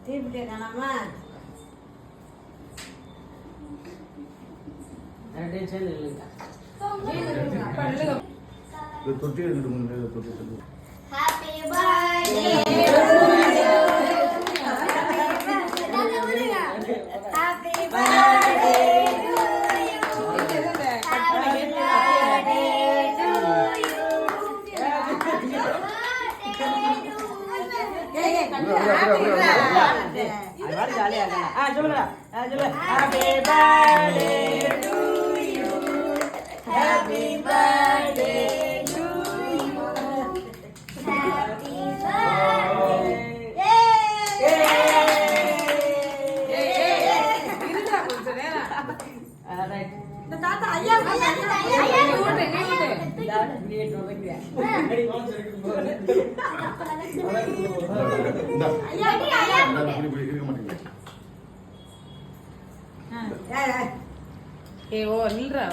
தீப்பிட்டே காணாமா தொட்டி தொட்டி Happy birthday Happy birthday to you. Happy birthday to you. Happy birthday to you. Happy birthday to you. Happy birthday. இந்த தாத்தா ஐயா ஓ நில்றா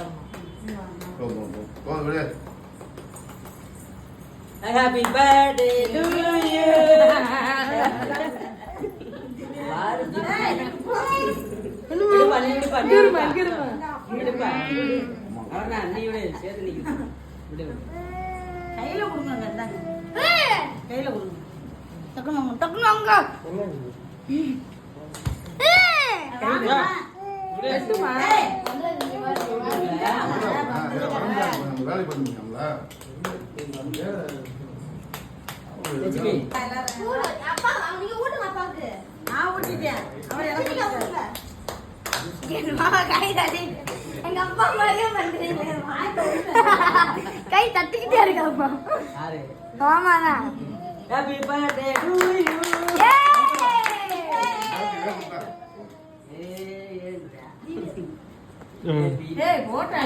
happy birthday to you கையில கொடுங்க கையில கொடுங்க டக்குனு டக்குனு அங்க வேலை பண்ணுவீங்களா அப்பா நீங்க ஊட்டுங்க அப்பாக்கு. நான் ஊட்டிட்டேன் அவர் எனக்கு எங்க அப்பா மாதிரியே பண்றீங்க. கை தட்டிக்கிட்டே இருக்கு அப்பா. ஆமாண்ணா. ஹாப்பி பர்த்டே டு யூ ஏய் போட்டா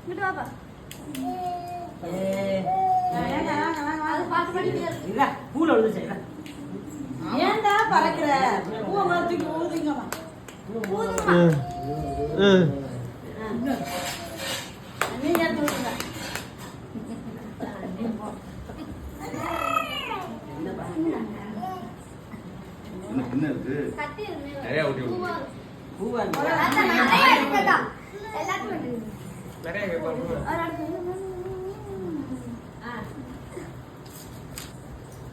இங்கிட்டு வாப்பா. ஏன்டா பறக்குற பூவை மரத்துக்கு ஊதுங்கம்மா நீங்க எடுத்து விடுங்க என்ன இருக்கு கட்டி இருக்கு. நிறைய ஊட்டி விடு. பூவா அதான் நிறைய இருக்குடா. எல்லாத்தையும் பண்ணுங்க. நிறைய கேட்பாரு ஒரு அடுத்து.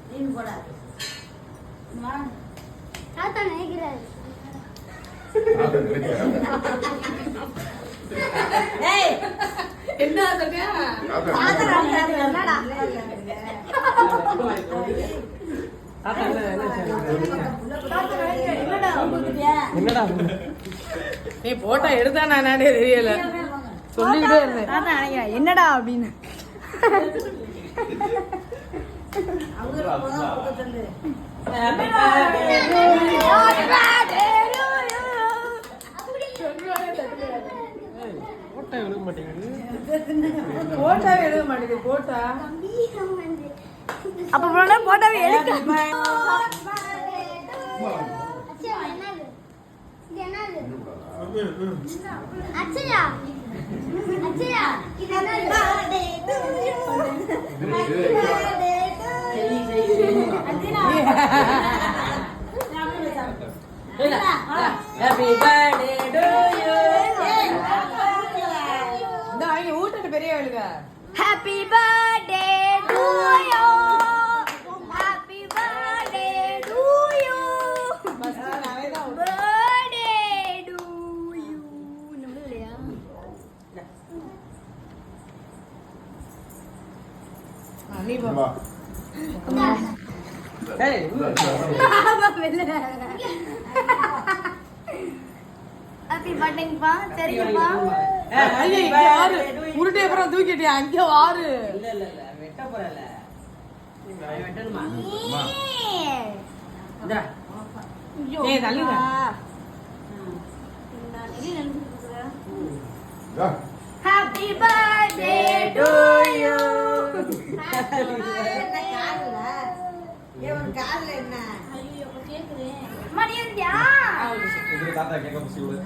நீங்க போடாது தாத்தா நினைக்கிறாரு. ஏய் என்ன சொன்னியா தாத்தா நினைக்கிறாரு. என்னடா? தாத்தா நினைக்கிறாரு. என்னடா ஊத்துட்டியா? என்னடா நீ போட்டோ எடுத்தா நானே தெரியல சொல்லிக்கிட்டே இருந்தேன் தாத்தா நினைக்கிறேன் என்னடா அப்படின்னு. அவங்க போதா சொல்லு Happy birthday to you. Photo எடுக்க மாட்டேங்குது போட்டாவே எழுத மாட்டேங்குது போட்டா அப்ப போட்டாவே எடுக்க. அச்சயா அச்சயா இது ஹாப்பி பர்த்டே டு யூ இந்த அவங்க ஊட்டட்டு பெரிய வேலுங்க Happy birthday to you. Happy birthday to you. Birthday to you. நம்மளையா? நீ போ வா. ஏய் Happy birthday பா. சரிப்பா. ஐயே இங்க வாரு உருட்டை அப்புறம் தூக்கிட்டியா அங்க வாரு இல்ல இல்ல இல்ல வெட்ட போறல வெட்டணுமா இந்தா ஏய் தள்ளுங்க வா. Happy birthday to you. காதுல என்ன ஐயோ கேக்குறேன். மடியா? இதுல தாத்தா கேட்க முடிச்சு விடு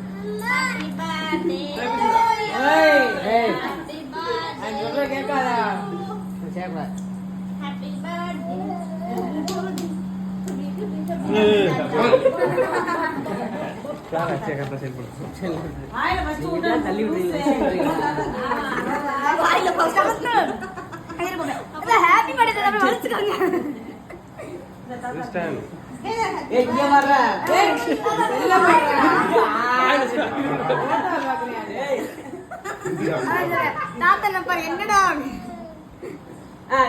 Happy birthday to you. ஏய் ஏய் Happy நான் birthday. சொல்ற கேட்காதா சேப்பா ஹாப்பி பர்த்டே கிளாஸ் ஆச்சு கரெக்டாக செயல்படும் வாயில first விட்டு தள்ளி விடுறீங்க. வாயில ஃபர்ஸ்ட் அத ஹாப்பி பர்த்டே தடவை வச்சுக்கோங்க கிறிஸ்டன் ஏய் இங்க வர்ற ஏய் வெளில தாத்தா நம்பர் என்னடா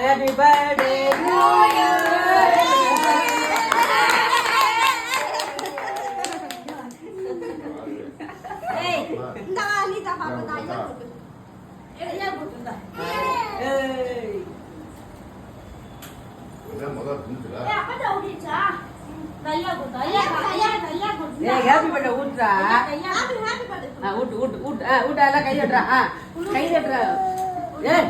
ஹாப்பி பர்த்டே டு யூ ஏய் இந்த வாலி தா பாப்பா தாயா ஏய் போட்டுடா ஏய் இதான் முதல்ல தின்னுச்சுடா. ஏய் அப்பா ஓடிச்சா தையா போடு தையா போடு ஏய் ஹாப்பி பர்த்டே ஊட்றா தையா ஹாப்பி பர்த்டே ஊட்டு ஊட்டு ஊட்டு ஊட்டு எல்லாம் கை தட்டுறா கை தட்டுறா ஏய்